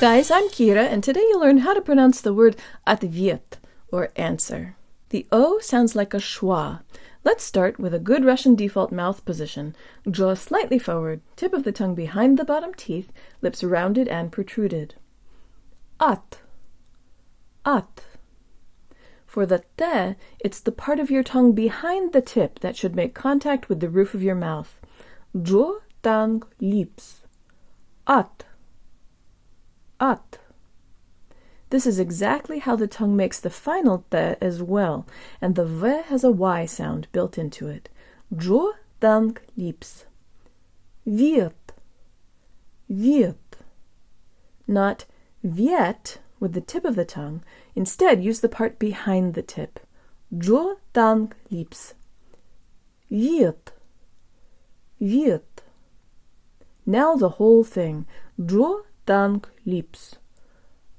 guys, I'm Kira, and today you'll learn how to pronounce the word ответ, or answer. The O sounds like a schwa. Let's start with a good Russian default mouth position. Jaw slightly forward, tip of the tongue behind the bottom teeth, lips rounded and protruded. At. For the te, it's the part of your tongue behind the tip that should make contact with the roof of your mouth. Jaw, tongue, lips. At. This is exactly how the tongue makes the final te as well, and the v has a y sound built into it. Jaw, tongue, lips. Viet. Not viet with the tip of the tongue. Instead, use the part behind the tip. Jaw, tongue, lips. Viet. Now the whole thing. Jaw, tongue, lips.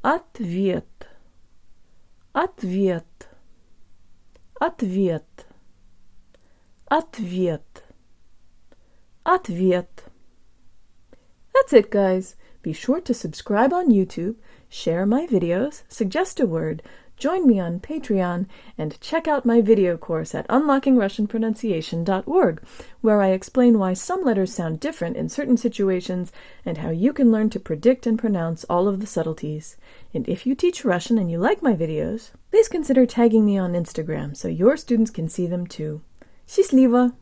Ответ. That's it, guys. Be sure to subscribe on YouTube, share my videos, suggest a word, join me on Patreon, and check out my video course at unlockingrussianpronunciation.org, where I explain why some letters sound different in certain situations and how you can learn to predict and pronounce all of the subtleties. And if you teach Russian and you like my videos, please consider tagging me on Instagram so your students can see them too. Счастливо!